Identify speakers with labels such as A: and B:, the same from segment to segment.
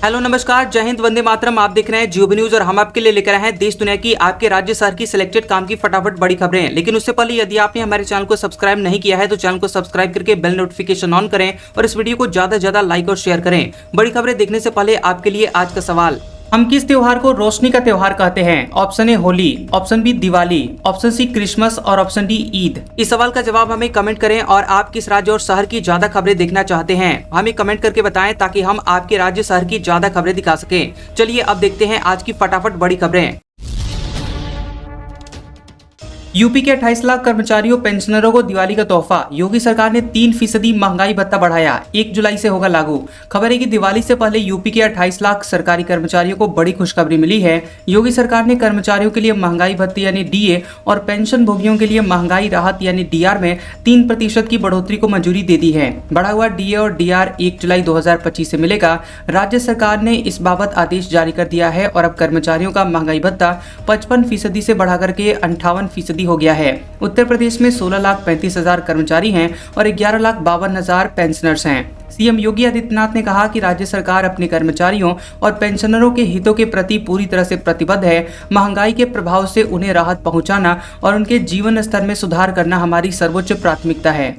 A: Hello नमस्कार, जय हिंद, वंदे मातरम। आप देख रहे हैं जियो न्यूज और हम आपके लिए लेकर आए हैं देश दुनिया की, आपके राज्य शहर की सिलेक्टेड काम की फटाफट बड़ी खबरें। लेकिन उससे पहले यदि आपने हमारे चैनल को सब्सक्राइब नहीं किया है तो चैनल को सब्सक्राइब करके बेल नोटिफिकेशन ऑन करें और इस वीडियो को ज्यादा से ज्यादा लाइक और शेयर करें। बड़ी खबरें देखने से पहले आपके लिए आज का सवाल, हम किस त्योहार को रोशनी का त्योहार कहते हैं? Option A Holi, option B Diwali, option C Christmas और ऑप्शन डी ईद। इस सवाल का जवाब हमें कमेंट करें और आप किस राज्य और शहर की ज्यादा खबरें देखना चाहते हैं हमें कमेंट करके बताएं ताकि हम आपके राज्य शहर की ज्यादा खबरें दिखा सकें। चलिए अब देखते हैं आज की फटाफट बड़ी खबरें। यूपी के 28 लाख कर्मचारियों पेंशनरों को दिवाली का तोहफा, योगी सरकार ने 3% महंगाई भत्ता बढ़ाया, 1 जुलाई से होगा लागू। खबर है कि दिवाली से पहले यूपी के 28 लाख सरकारी कर्मचारियों को बड़ी खुशखबरी मिली है। योगी सरकार ने कर्मचारियों के लिए महंगाई भत्ते यानी डीए और पेंशन भोगियों के लिए महंगाई राहत यानी डीआर में 3% की बढ़ोतरी को मंजूरी दे दी है। बढ़ा हुआ डीए और डीआर 1 जुलाई 2025 से मिलेगा। राज्य सरकार ने इस बाबत आदेश जारी कर दिया है और अब कर्मचारियों का महंगाई भत्ता 55% से बढ़ाकर के 58% हो गया है। उत्तर प्रदेश में 16,35,000 कर्मचारी हैं और 11,52,000 पेंशनर्स हैं। सीएम योगी आदित्यनाथ ने कहा कि राज्य सरकार अपने कर्मचारियों और पेंशनरों के हितों के प्रति पूरी तरह से प्रतिबद्ध है। महंगाई के प्रभाव से उन्हें राहत पहुंचाना और उनके जीवन स्तर में सुधार करना हमारी सर्वोच्च प्राथमिकता है।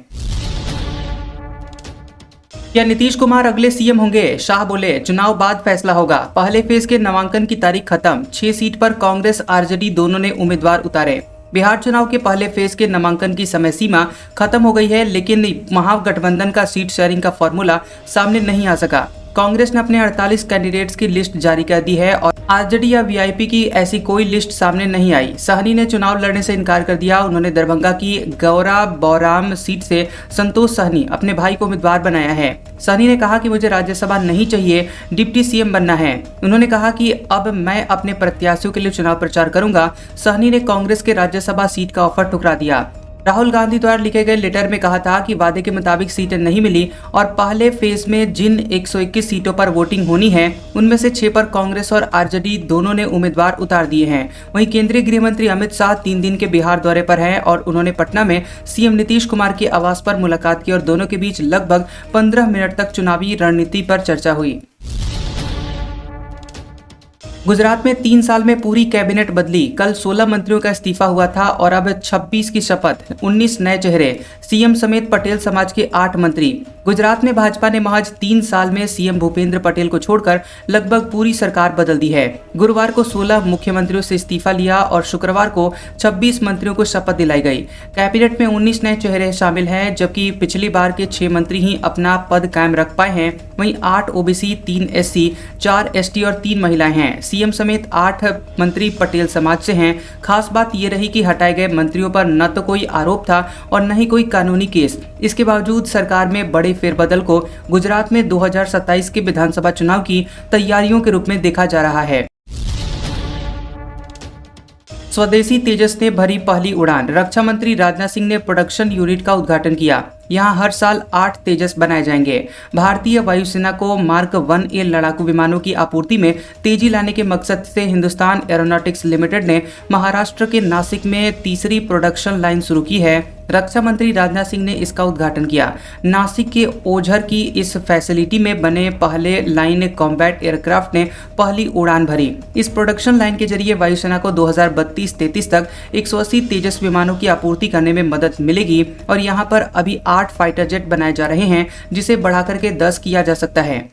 A: क्या नीतीश कुमार अगले सीएम होंगे? शाह बोले, चुनाव बाद फैसला होगा। पहले फेज के नामांकन की तारीख खत्म, 6 सीट पर कांग्रेस आरजेडी दोनों ने उम्मीदवार उतारे। बिहार चुनाव के पहले फेज के नामांकन की समय सीमा खत्म हो गई है, लेकिन महागठबंधन का सीट शेयरिंग का फॉर्मूला सामने नहीं आ सका। कांग्रेस ने अपने 48 कैंडिडेट्स की लिस्ट जारी कर दी है और आरजेडी या वीआईपी की ऐसी कोई लिस्ट सामने नहीं आई। सहनी ने चुनाव लड़ने से इनकार कर दिया। उन्होंने दरभंगा की गौरा बौराम सीट से संतोष सहनी अपने भाई को उम्मीदवार बनाया है। सहनी ने कहा कि मुझे राज्यसभा नहीं चाहिए, डिप्टी सीएम बनना है। उन्होंने कहा कि अब मैं अपने प्रत्याशियों के लिए चुनाव प्रचार करूंगा। सहनी ने कांग्रेस के राज्यसभा सीट का ऑफर ठुकरा दिया। राहुल गांधी द्वारा लिखे गए लेटर में कहा था कि वादे के मुताबिक सीटें नहीं मिली और पहले फेज में जिन 121 सीटों पर वोटिंग होनी है उनमें से 6 पर कांग्रेस और आरजेडी दोनों ने उम्मीदवार उतार दिए हैं। वहीं केंद्रीय गृह मंत्री अमित शाह 3 दिन के बिहार दौरे पर हैं और उन्होंने पटना में सीएम नीतीश कुमार के आवास पर मुलाकात की और दोनों के बीच लगभग 15 मिनट तक चुनावी रणनीति पर चर्चा हुई। गुजरात में 3 साल में पूरी कैबिनेट बदली। कल 16 मंत्रियों का इस्तीफा हुआ था और अब 26 की शपथ, 19 नए चेहरे, सीएम समेत पटेल समाज के 8 मंत्री। गुजरात में भाजपा ने महज 3 साल में सीएम भूपेंद्र पटेल को छोड़कर लगभग पूरी सरकार बदल दी है। गुरुवार को 16 मुख्यमंत्रियों से इस्तीफा लिया और शुक्रवार को 26 मंत्रियों को शपथ दिलाई गई। कैबिनेट में 19 नए चेहरे शामिल हैं, जबकि पिछली बार के 6 मंत्री ही अपना पद कायम रख पाए हैं। वहीं 8 ओबीसी, 3 एससी, 4 एसटी और 3 महिलाएं हैं। सीएम समेत 8 मंत्री पटेल समाज से हैं। खास बात ये रही कि हटाए गए मंत्रियों पर न तो कोई आरोप था और न ही कोई कानूनी केस। इसके बावजूद सरकार में बड़े फेरबदल को गुजरात में 2027 के विधानसभा चुनाव की तैयारियों के रूप में देखा जा रहा है। स्वदेशी तेजस ने भरी पहली उड़ान। रक्षा मंत्री राजनाथ सिंह ने प्रोडक्शन यूनिट का उद्घाटन किया। यहाँ हर साल 8 तेजस बनाए जाएंगे। भारतीय वायुसेना को मार्क 1A लड़ाकू विमानों की आपूर्ति में तेजी लाने के मकसद से हिंदुस्तान एरोनॉटिक्स लिमिटेड ने महाराष्ट्र के नासिक में तीसरी प्रोडक्शन लाइन शुरू की है। रक्षा मंत्री राजनाथ सिंह ने इसका उद्घाटन किया। नासिक के ओझर की इस फैसिलिटी में बने पहले लाइन कॉम्बैट एयरक्राफ्ट ने पहली उड़ान भरी। इस प्रोडक्शन लाइन के जरिए वायुसेना को 2032-33 तक 180 तेजस विमानों की आपूर्ति करने में मदद मिलेगी और यहाँ पर अभी 8 फाइटर जेट बनाए जा रहे हैं, जिसे बढ़ाकर के 10 किया जा सकता है।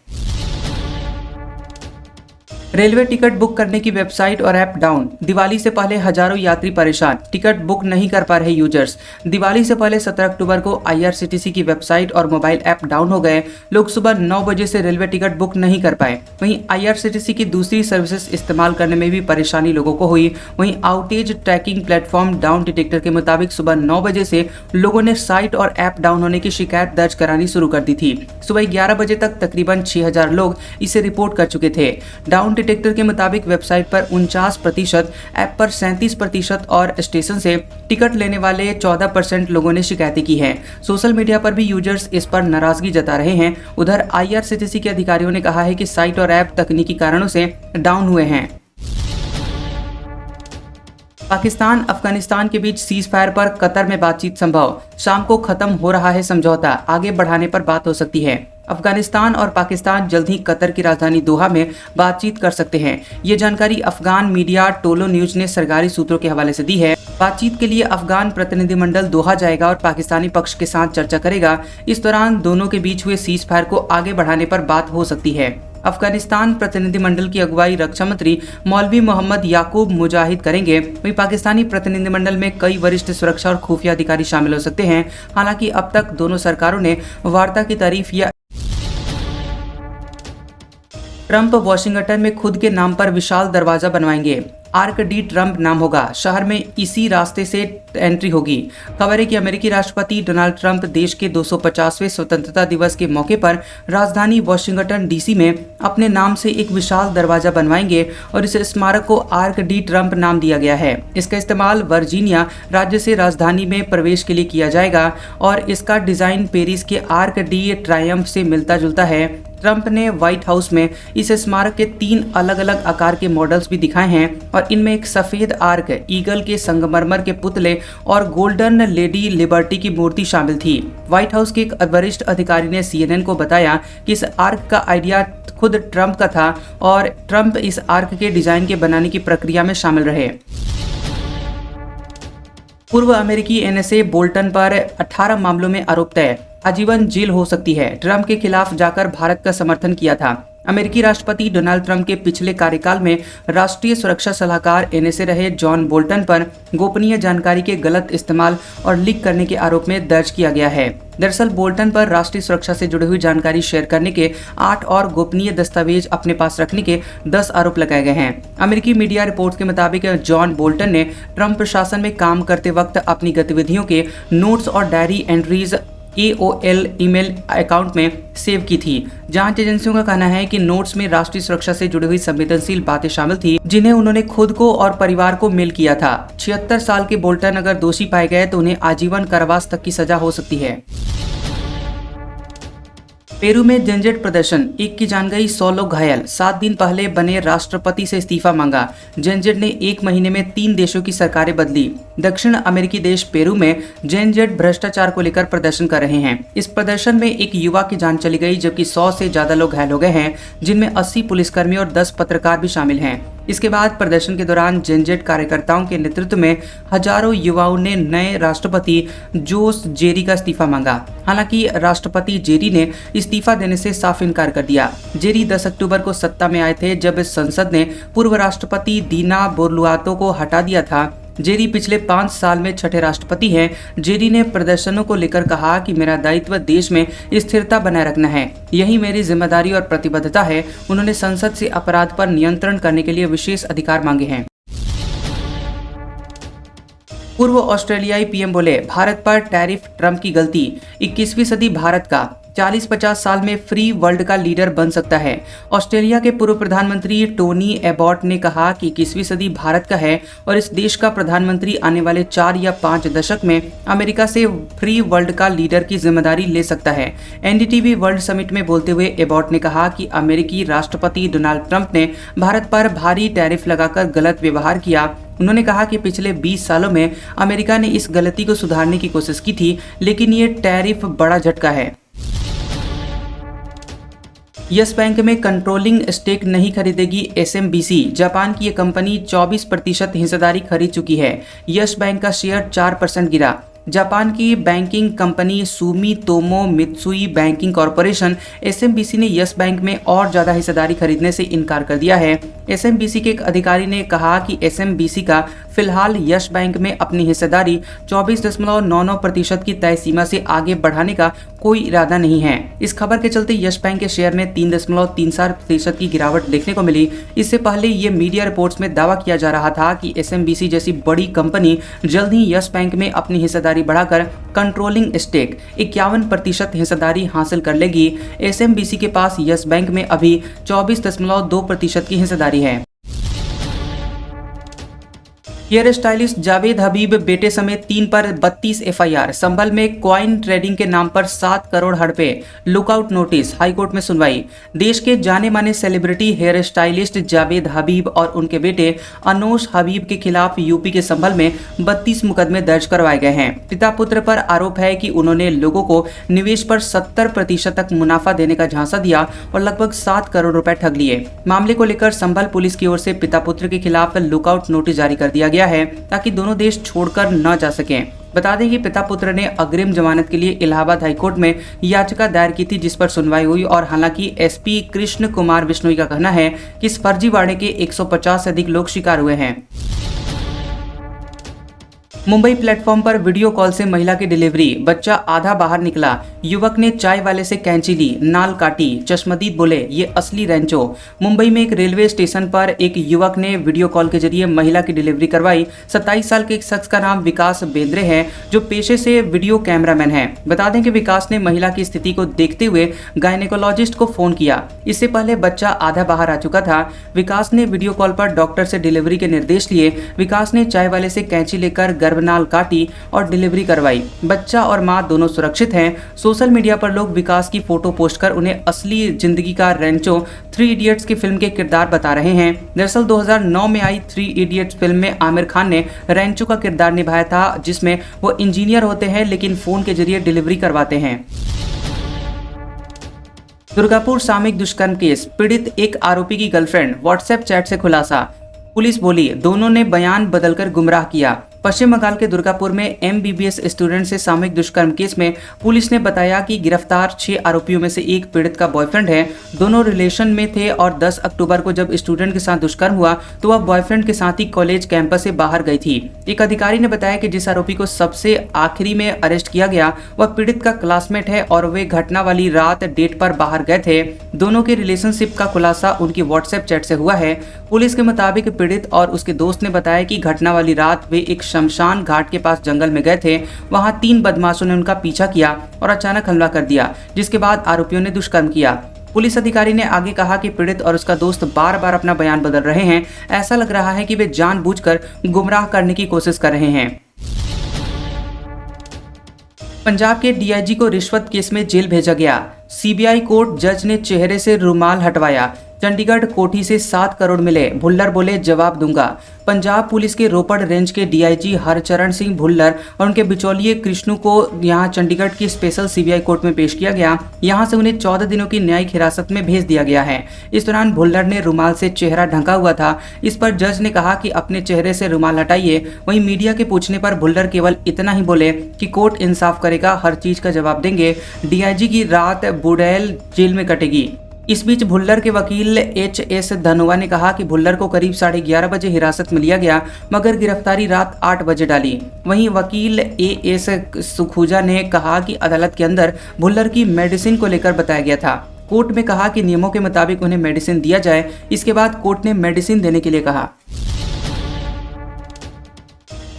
A: रेलवे टिकट बुक करने की वेबसाइट और ऐप डाउन। दिवाली से पहले हजारों यात्री परेशान, टिकट बुक नहीं कर पा रहे यूजर्स। दिवाली से पहले 17 अक्टूबर को आईआरसीटीसी की वेबसाइट और मोबाइल ऐप डाउन हो गए। लोग सुबह 9 बजे से रेलवे टिकट बुक नहीं कर पाए। वहीं आईआरसीटीसी की दूसरी सर्विसेज इस्तेमाल करने में भी परेशानी लोगों को हुई। वहीं outage tracking platform Downdetector के मुताबिक सुबह 9 बजे से लोगों ने साइट और ऐप डाउन होने की शिकायत दर्ज करानी शुरू कर दी थी। सुबह 11 बजे तक तकरीबन 6000 लोग इसे रिपोर्ट कर चुके थे। डाउन डिटेक्टर के मुताबिक वेबसाइट पर 49%, ऐप पर 37% और स्टेशन से टिकट लेने वाले 14% लोगों ने शिकायतें की हैं। सोशल मीडिया पर भी यूजर्स इस पर नाराजगी जता रहे हैं। उधर आईआरसीटीसी के अधिकारियों ने कहा है कि साइट और ऐप तकनीकी कारणों से डाउन हुए हैं। पाकिस्तान अफगानिस्तान के बीच सीज फायर पर कतर में बातचीत संभव। शाम को खत्म हो रहा है समझौता, आगे बढ़ाने पर बात हो सकती है। अफगानिस्तान और पाकिस्तान जल्द ही कतर की राजधानी दोहा में बातचीत कर सकते हैं। ये जानकारी अफगान मीडिया टोलो न्यूज ने सरकारी सूत्रों के हवाले से दी है। बातचीत के लिए अफगान प्रतिनिधिमंडल दोहा जाएगा और पाकिस्तानी पक्ष के साथ चर्चा करेगा। इस दौरान दोनों के बीच हुए सीज फायर को आगे बढ़ाने पर बात हो सकती है। अफगानिस्तान प्रतिनिधिमंडल की अगुवाई रक्षा मंत्री मौलवी मोहम्मद याकूब मुजाहिद करेंगे। वहीं पाकिस्तानी प्रतिनिधिमंडल में कई वरिष्ठ सुरक्षा और खुफिया अधिकारी शामिल हो सकते हैं। हालांकि अब तक दोनों सरकारों ने वार्ता की तारीफ या ट्रंप वॉशिंगटन में खुद के नाम पर विशाल दरवाजा बनवाएंगे। आर्क डी ट्रंप नाम होगा। शहर में इसी रास्ते से एंट्री होगी। खबर है कि अमेरिकी राष्ट्रपति डोनाल्ड ट्रंप देश के 250वें स्वतंत्रता दिवस के मौके पर राजधानी वॉशिंगटन डीसी में अपने नाम से एक विशाल दरवाजा बनवाएंगे और इस स्मारक को आर्क डी ट्रंप नाम दिया गया है। इसका इस्तेमाल वर्जीनिया राज्य से राजधानी में प्रवेश के लिए किया जाएगा और इसका डिजाइन पेरिस के आर्क डी ट्रायम्फ से मिलता जुलता है। ट्रंप ने व्हाइट हाउस में इस स्मारक के 3 अलग अलग आकार के मॉडल्स भी दिखाए हैं और इनमें एक सफेद आर्क, ईगल के संगमरमर के पुतले और गोल्डन लेडी लिबर्टी की मूर्ति शामिल थी। व्हाइट हाउस के एक वरिष्ठ अधिकारी ने CNN को बताया कि इस आर्क का आइडिया खुद ट्रंप का था और ट्रंप इस आर्क के डिजाइन के बनाने की प्रक्रिया में शामिल रहे। पूर्व अमेरिकी NSA बोल्टन पर 18 मामलों में आरोप तय, आजीवन जेल हो सकती है। ट्रंप के खिलाफ जाकर भारत का समर्थन किया था। अमेरिकी राष्ट्रपति डोनाल्ड ट्रंप के पिछले कार्यकाल में राष्ट्रीय सुरक्षा सलाहकार NSA रहे जॉन बोल्टन पर गोपनीय जानकारी के गलत इस्तेमाल और लीक करने के आरोप में दर्ज किया गया है। दरअसल बोल्टन पर राष्ट्रीय सुरक्षा से जुड़ी हुई जानकारी शेयर करने के 8 और गोपनीय दस्तावेज अपने पास रखने के 10 आरोप लगाए गए हैं। अमेरिकी मीडिया रिपोर्ट के मुताबिक जॉन बोल्टन ने ट्रंप प्रशासन में काम करते वक्त अपनी गतिविधियों के नोट्स और diary entries AOL email account में सेव की थी। जांच एजेंसियों का कहना है कि नोट्स में राष्ट्रीय सुरक्षा से जुड़ी हुई संवेदनशील बातें शामिल थी जिन्हें उन्होंने खुद को और परिवार को मेल किया था। 76 साल के बोल्टन अगर दोषी पाए गए तो उन्हें आजीवन कारावास तक की सजा हो सकती है। पेरू में जनजेट प्रदर्शन, 1 की जान गई 100 लोग घायल। 7 दिन पहले बने राष्ट्रपति से इस्तीफा मांगा। जनजेट ने 1 महीने में 3 देशों की सरकारें बदली। दक्षिण अमेरिकी देश पेरू में जनजेट भ्रष्टाचार को लेकर प्रदर्शन कर रहे हैं। इस प्रदर्शन में एक युवा की जान चली गई जबकि 100 से ज्यादा लोग घायल हो गए हैं, जिनमें 80 पुलिसकर्मी और 10 पत्रकार भी शामिल हैं। इसके बाद प्रदर्शन के दौरान जनजेट कार्यकर्ताओं के नेतृत्व में हजारों युवाओं ने नए राष्ट्रपति जोस जेरी का इस्तीफा मांगा। हालांकि राष्ट्रपति जेरी ने इस्तीफा देने से साफ इनकार कर दिया। जेरी 10 अक्टूबर को सत्ता में आए थे जब संसद ने पूर्व राष्ट्रपति दीना बोर्लुआतो को हटा दिया था। जेरी पिछले 5 साल में 6ठे राष्ट्रपति हैं। जेरी ने प्रदर्शनों को लेकर कहा कि मेरा दायित्व देश में स्थिरता बनाए रखना है, यही मेरी जिम्मेदारी और प्रतिबद्धता है। उन्होंने संसद से अपराध पर नियंत्रण करने के लिए विशेष अधिकार मांगे हैं। पूर्व ऑस्ट्रेलियाई पीएम बोले, भारत पर टैरिफ ट्रंप की गलती। 21वीं सदी भारत का 40-50 साल में फ्री वर्ल्ड का लीडर बन सकता है। ऑस्ट्रेलिया के पूर्व प्रधानमंत्री टोनी एबॉट ने कहा कि 21वीं सदी भारत का है और इस देश का प्रधानमंत्री आने वाले 4 या 5 दशक में अमेरिका से फ्री वर्ल्ड का लीडर की जिम्मेदारी ले सकता है। NDTV वर्ल्ड समिट में बोलते हुए एबॉट ने कहा कि अमेरिकी राष्ट्रपति डोनाल्ड ट्रंप ने भारत पर भारी टैरिफ लगाकर गलत व्यवहार किया। उन्होंने कहा कि पिछले 20 सालों में अमेरिका ने इस गलती को सुधारने की कोशिश की थी, लेकिन ये टैरिफ बड़ा झटका है। यस बैंक में कंट्रोलिंग स्टेक नहीं खरीदेगी SMBC। जापान की ये कंपनी 24% हिस्सेदारी खरीद चुकी है। यस बैंक का शेयर 4% गिरा। जापान की banking company Sumitomo Mitsui banking corporation SMBC ने यस बैंक में और ज्यादा हिस्सेदारी खरीदने से इनकार कर दिया है। SMBC के एक अधिकारी ने कहा कि SMBC का फिलहाल यस बैंक में अपनी हिस्सेदारी 24.99% की तय सीमा से आगे बढ़ाने का कोई इरादा नहीं है। इस खबर के चलते यस बैंक के शेयर में 3.34% की गिरावट देखने को मिली। इससे पहले ये मीडिया रिपोर्ट्स में दावा किया जा रहा था कि SMBC जैसी बड़ी कंपनी जल्द ही यस बैंक में अपनी हिस्सेदारी बढ़ाकर कंट्रोलिंग स्टेक 51% हिस्सेदारी हासिल कर लेगी। SMBC के पास यस बैंक में अभी 24.2% की हिस्सेदारी है। हेयर स्टाइलिस्ट जावेद हबीब बेटे समेत 3 पर 32 एफआईआर। संभल में क्वाइन ट्रेडिंग के नाम पर 7 करोड़ हड़पे, लुकआउट नोटिस। हाईकोर्ट में सुनवाई। देश के जाने माने सेलिब्रिटी हेयर स्टाइलिस्ट जावेद हबीब और उनके बेटे अनोश हबीब के खिलाफ यूपी के संभल में 32 मुकदमे दर्ज करवाए गए हैं। पिता पुत्र पर आरोप है कि उन्होंने लोगों को निवेश पर 70% तक मुनाफा देने का झांसा दिया और लगभग 7 करोड़ रुपए ठग लिए। मामले को लेकर संभल पुलिस की ओर से पिता पुत्र के खिलाफ लुकआउट नोटिस जारी कर दिया गया है ताकि दोनों देश छोड़कर न जा सकें। बता दें कि पिता पुत्र ने अग्रिम जमानत के लिए इलाहाबाद हाईकोर्ट में याचिका दायर की थी, जिस पर सुनवाई हुई और हालांकि एसपी कृष्ण कुमार बिश्नोई का कहना है कि इस फर्जीवाड़े के 150 से अधिक लोग शिकार हुए हैं। मुंबई प्लेटफॉर्म पर वीडियो कॉल से महिला की डिलीवरी, बच्चा आधा बाहर निकला। युवक ने चाय वाले से कैंची ली, नाल काटी। चश्मदीद बोले ये असली रेंचो। मुंबई में एक रेलवे स्टेशन पर एक युवक ने वीडियो कॉल के जरिए महिला की डिलीवरी करवाई। 27 साल के एक शख्स का नाम विकास बेंद्रे है, जो पेशे से वीडियो कैमरामैन है। बता दें कि विकास ने महिला की स्थिति को देखते हुए गायनेकोलॉजिस्ट को फोन किया। इससे पहले बच्चा आधा बाहर आ चुका था। विकास ने वीडियो कॉल पर डॉक्टर से डिलीवरी के निर्देश लिए। विकास ने चाय वाले से कैंची लेकर गर्भनाल काटी और डिलीवरी करवाई। बच्चा और मां दोनों सुरक्षित हैं। सोशल मीडिया पर लोग विकास की फोटो पोस्ट कर उन्हें असली जिंदगी का रेंचो 3 इडियट्स की फिल्म के किरदार बता रहे हैं। दरअसल 2009 में आई 3 इडियट्स फिल्म में आमिर खान ने रेंचो का किरदार निभाया था, जिसमें वो इंजीनियर होते हैं लेकिन फोन के जरिए डिलीवरी करवाते हैं। दुर्गापुर सामूहिक दुष्कर्म केस, पीड़ित एक आरोपी की गर्लफ्रेंड, व्हाट्सएप चैट से खुलासा। पुलिस बोली दोनों ने बयान बदलकर गुमराह किया। पश्चिम बंगाल के दुर्गापुर में एमबीबीएस स्टूडेंट से सामूहिक दुष्कर्म केस में पुलिस ने बताया कि गिरफ्तार 6 आरोपियों में से एक पीड़ित का बॉयफ्रेंड है। दोनों रिलेशन में थे और 10 अक्टूबर को जब स्टूडेंट के साथ दुष्कर्म हुआ तो वह बॉयफ्रेंड के साथ ही कॉलेज कैंपस से बाहर गई थी। एक अधिकारी ने बताया कि जिस आरोपी को सबसे आखिरी में अरेस्ट किया गया वह पीड़ित का क्लासमेट है और वे घटना वाली रात डेट पर बाहर गए थे। दोनों के रिलेशनशिप का खुलासा उनकी व्हाट्सएप चैट से हुआ है। पुलिस के मुताबिक पीड़ित और उसके दोस्त ने बताया कि घटना वाली रात वे एक शमशान घाट के पास जंगल में गए थे। वहां 3 बदमाशों ने उनका पीछा किया और अचानक हमला कर दिया, जिसके बाद आरोपियों ने दुष्कर्म किया। पुलिस अधिकारी ने आगे कहा कि पीड़ित और उसका दोस्त बार बार अपना बयान बदल रहे हैं। ऐसा लग रहा है कि वे जानबूझकर गुमराह करने की कोशिश कर रहे हैं। पंजाब के डीआईजी को रिश्वत केस में जेल भेजा गया। सीबीआई कोर्ट जज ने चेहरे से रुमाल हटवाया। चंडीगढ़ कोठी से 7 करोड़ मिले, भुल्लर बोले जवाब दूंगा। पंजाब पुलिस के रोपड़ रेंज के डीआईजी हरचरण सिंह भुल्लर और उनके बिचौलिए कृष्णु को यहां चंडीगढ़ की स्पेशल सीबीआई कोर्ट में पेश किया गया। यहां से उन्हें 14 दिनों की न्यायिक हिरासत में भेज दिया गया है। इस दौरान भुल्लर ने रुमाल से चेहरा ढका हुआ था। इस पर जज ने कहा कि अपने चेहरे से रुमाल हटाइए। वहीं मीडिया के पूछने पर भुल्लर केवल इतना ही बोले कि कोर्ट इंसाफ करेगा, हर चीज का जवाब देंगे। डीआईजी की रात बुड़ैल जेल में कटेगी। इस बीच भुल्लर के वकील एच.एस. धनोआ ने कहा कि भुल्लर को करीब 11:30 बजे हिरासत में लिया गया, मगर गिरफ्तारी रात 8 बजे डाली। वहीं वकील ए.एस. सुखूजा ने कहा कि अदालत के अंदर भुल्लर की मेडिसिन को लेकर बताया गया था। कोर्ट में कहा कि नियमों के मुताबिक उन्हें मेडिसिन दिया जाए। इसके बाद कोर्ट ने मेडिसिन देने के लिए कहा।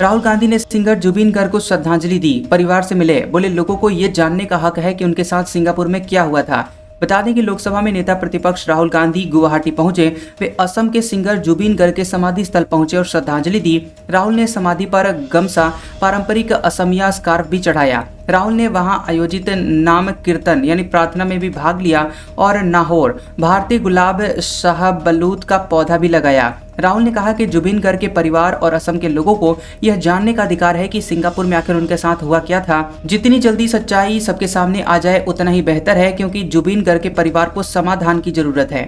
A: राहुल गांधी ने सिंगर जुबिन गर्ग को श्रद्धांजलि दी। परिवार से मिले, बोले लोगों को ये जानने का हक है कि उनके साथ सिंगापुर में क्या हुआ था। बता दें कि लोकसभा में नेता प्रतिपक्ष राहुल गांधी गुवाहाटी पहुंचे। वे असम के सिंगर जुबिन गर्ग के समाधि स्थल पहुंचे और श्रद्धांजलि दी। राहुल ने समाधि पर गमसा, पारंपरिक असमिया स्कार्फ भी चढ़ाया। राहुल ने वहां आयोजित नाम कीर्तन यानी प्रार्थना में भी भाग लिया और नाहौर भारतीय गुलाब शाहबलूत का पौधा भी लगाया। राहुल ने कहा कि जुबिन गर्ग के परिवार और असम के लोगों को यह जानने का अधिकार है कि सिंगापुर में आखिर उनके साथ हुआ क्या था। जितनी जल्दी सच्चाई सबके सामने आ जाए उतना ही बेहतर है, क्योंकि जुबिन गर्ग के परिवार को समाधान की जरूरत है।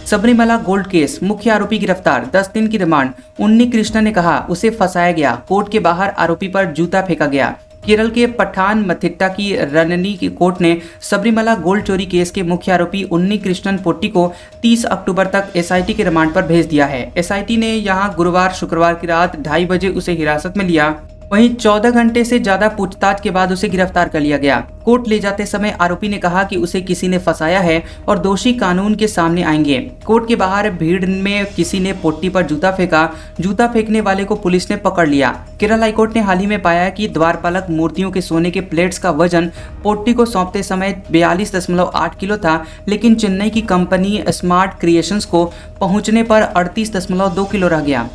A: सबरीमला गोल्ड केस, मुख्य आरोपी गिरफ्तार, 10 दिन की रिमांड। उन्नी कृष्णा ने कहा उसे फंसाया गया। कोर्ट के बाहर आरोपी पर जूता फेंका गया। केरल के पठान मथिट्टा की रननी की कोर्ट ने सबरीमला गोल्ड चोरी केस के मुख्य आरोपी उन्नी कृष्णन पोट्टी को 30 अक्टूबर तक एसआईटी के रिमांड पर भेज दिया है। एसआईटी ने यहां गुरुवार शुक्रवार की रात 2:30 बजे उसे हिरासत में लिया। वहीं 14 घंटे से ज्यादा पूछताछ के बाद उसे गिरफ्तार कर लिया गया। कोर्ट ले जाते समय आरोपी ने कहा कि उसे किसी ने फंसाया है और दोषी कानून के सामने आएंगे। कोर्ट के बाहर भीड़ में किसी ने पोट्टी पर जूता फेंका। जूता फेंकने वाले को पुलिस ने पकड़ लिया। केरल हाईकोर्ट ने हाल ही में पाया कि द्वारपालक मूर्तियों के सोने के प्लेट्स का वजन पोट्टी को सौंपते समय 42.8 किलो था, लेकिन चेन्नई की कंपनी स्मार्ट क्रिएशंस को पहुंचने पर 38.2 किलो रह गया।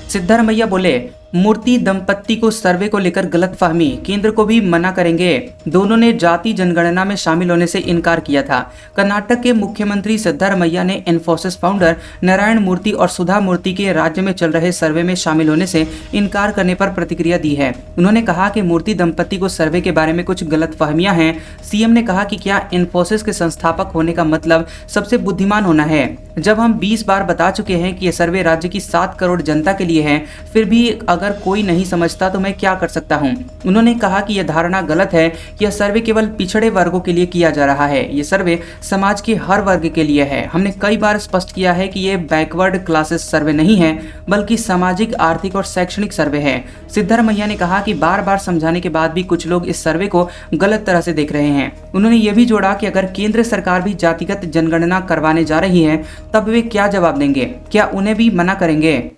A: सिद्धारमैया बोले, मूर्ति दंपत्ति को सर्वे को लेकर गलतफहमी, केंद्र को भी मना करेंगे। दोनों ने जाति जनगणना में शामिल होने से इनकार किया था। कर्नाटक के मुख्यमंत्री सिद्धारमैया ने इन्फोसिस फाउंडर नारायण मूर्ति और सुधा मूर्ति के राज्य में चल रहे सर्वे में शामिल होने से इनकार करने पर प्रतिक्रिया दी है। उन्होंने कहा कि मूर्ति दंपत्ति को सर्वे के बारे में कुछ गलतफहमियां हैं। सीएम ने कहा कि क्या इन्फोसिस के संस्थापक होने का मतलब सबसे बुद्धिमान होना है? जब हम 20 बार बता चुके हैं कि यह सर्वे राज्य की 7 करोड़ जनता के लिए है, फिर भी अगर कोई नहीं समझता तो मैं क्या कर सकता हूं? उन्होंने कहा कि यह धारणा गलत है कि यह सर्वे केवल पिछड़े वर्गों के लिए किया जा रहा है। यह सर्वे समाज के हर वर्ग के लिए है। हमने कई बार स्पष्ट किया है कि यह बैकवर्ड क्लासेस सर्वे नहीं है, बल्कि सामाजिक, आर्थिक और शैक्षणिक सर्वे है। सिद्धारमैया ने कहा कि बार बार समझाने के बाद भी कुछ लोग इस सर्वे को गलत तरह से देख रहे हैं। उन्होंने यह भी जोड़ा कि अगर केंद्र सरकार भी जातिगत जनगणना करवाने जा रही है, तब वे क्या जवाब देंगे? क्या उन्हें भी मना करेंगे?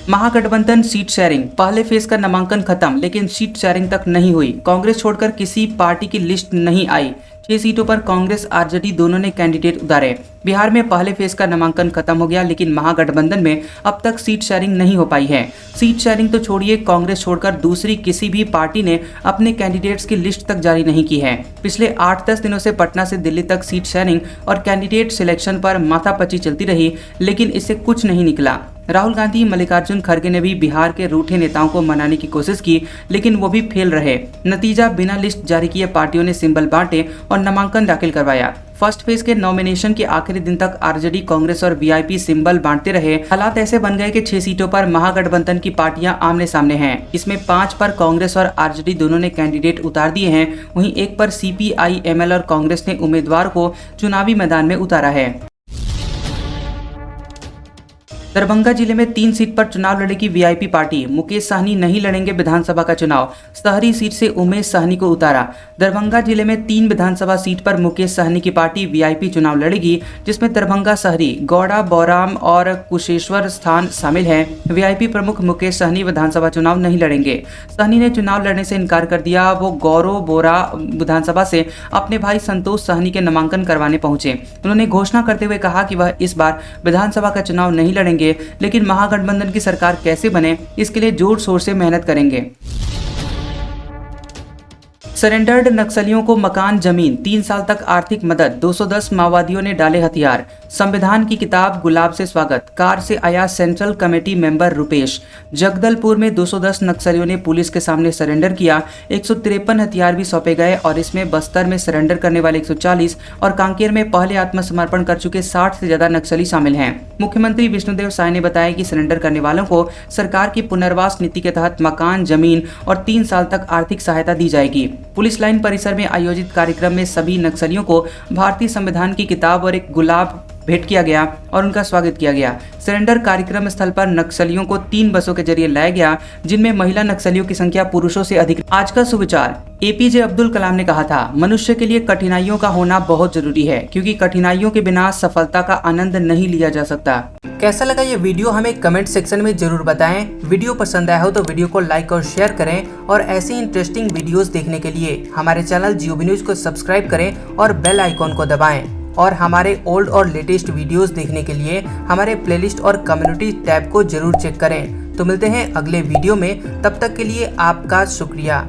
A: महागठबंधन सीट शेयरिंग, पहले फेज का नामांकन खत्म, लेकिन सीट शेयरिंग तक नहीं हुई। कांग्रेस छोड़कर किसी पार्टी की लिस्ट नहीं आई। 6 सीटों पर कांग्रेस आरजेडी दोनों ने कैंडिडेट उतारे। बिहार में पहले फेज का नामांकन खत्म हो गया, लेकिन महागठबंधन में अब तक सीट शेयरिंग नहीं हो पाई है। सीट शेयरिंग तो छोड़िए, कांग्रेस छोड़कर दूसरी किसी भी पार्टी ने अपने कैंडिडेट्स की लिस्ट तक जारी नहीं की है। पिछले 8-10 दिनों से पटना से दिल्ली तक सीट शेयरिंग और कैंडिडेट सिलेक्शन पर माथापच्ची चलती रही, लेकिन इससे कुछ नहीं निकला। राहुल गांधी, मल्लिकार्जुन खड़गे ने भी बिहार के रूठे नेताओं को मनाने की कोशिश की, लेकिन वो भी फेल रहे। नतीजा, बिना लिस्ट जारी किए पार्टियों ने सिंबल बांटे और नामांकन दाखिल करवाया। फर्स्ट फेज के नॉमिनेशन के आखिरी दिन तक आरजेडी, कांग्रेस और वीआईपी सिंबल बांटते रहे। हालात ऐसे बन गए कि 6 सीटों पर महागठबंधन की पार्टियां आमने सामने हैं। इसमें 5 पर कांग्रेस और आरजेडी दोनों ने कैंडिडेट उतार दिए हैं। वहीं 1 पर सीपीआई, एमएल और कांग्रेस ने उम्मीदवार को चुनावी मैदान में उतारा है। दरभंगा जिले में 3 सीट पर चुनाव लड़ेगी वीआईपी पार्टी। मुकेश साहनी नहीं लड़ेंगे विधानसभा का चुनाव। शहरी सीट से उमेश साहनी को उतारा। दरभंगा जिले में 3 विधानसभा सीट पर मुकेश साहनी की पार्टी वीआईपी चुनाव लड़ेगी, जिसमें दरभंगा शहरी, गौड़ा, बौराम और कुशेश्वर स्थान शामिल है। वीआईपी प्रमुख मुकेश साहनी विधानसभा चुनाव नहीं लड़ेंगे। साहनी ने चुनाव लड़ने से इनकार कर दिया। वो गौरव बोरा विधानसभा से अपने भाई संतोष साहनी के नामांकन करवाने पहुंचे। उन्होंने घोषणा करते हुए कहा कि वह इस बार विधानसभा का चुनाव नहीं लड़ेंगे, लेकिन महागठबंधन की सरकार कैसे बने, इसके लिए जोर शोर से मेहनत करेंगे। सरेंडर्ड नक्सलियों को मकान, जमीन, 3 साल तक आर्थिक मदद। 210 माओवादियों ने डाले हथियार। संविधान की किताब गुलाब से स्वागत। कार से आया central committee member Rupesh. Jagdalpur में 210 नक्सलियों ने पुलिस के सामने सरेंडर किया। 153 हथियार भी सौंपे गए और इसमें बस्तर में सरेंडर करने वाले 140 और कांकेर में पहले आत्मसमर्पण कर चुके 60 से ज्यादा नक्सली शामिल हैं। मुख्यमंत्री विष्णुदेव साय ने बताया कि सरेंडर करने वालों को सरकार की पुनर्वास नीति के तहत मकान, जमीन और 3 साल तक आर्थिक सहायता दी जाएगी। पुलिस लाइन परिसर में आयोजित कार्यक्रम में सभी नक्सलियों को भारतीय संविधान की किताब और एक गुलाब भेंट किया गया और उनका स्वागत किया गया। सरेंडर कार्यक्रम स्थल पर नक्सलियों को 3 बसों के जरिए लाया गया, जिनमें महिला नक्सलियों की संख्या पुरुषों से अधिक। आज का सुविचार, एपीजे अब्दुल कलाम ने कहा था, मनुष्य के लिए कठिनाइयों का होना बहुत जरूरी है, क्योंकि कठिनाइयों के बिना सफलता का आनंद नहीं लिया जा सकता। कैसा लगा ये वीडियो हमें कमेंट सेक्शन में जरूर बताएं। वीडियो पसंद आया हो तो वीडियो को लाइक और शेयर करें और ऐसी इंटरेस्टिंग वीडियोस देखने के लिए हमारे चैनल जियोबी न्यूज को सब्सक्राइब करें और बेल आइकॉन को दबाएं। और हमारे ओल्ड और लेटेस्ट वीडियोस देखने के लिए हमारे प्लेलिस्ट और कम्युनिटी टैब को जरूर चेक करें। तो मिलते हैं अगले वीडियो में, तब तक के लिए आपका शुक्रिया।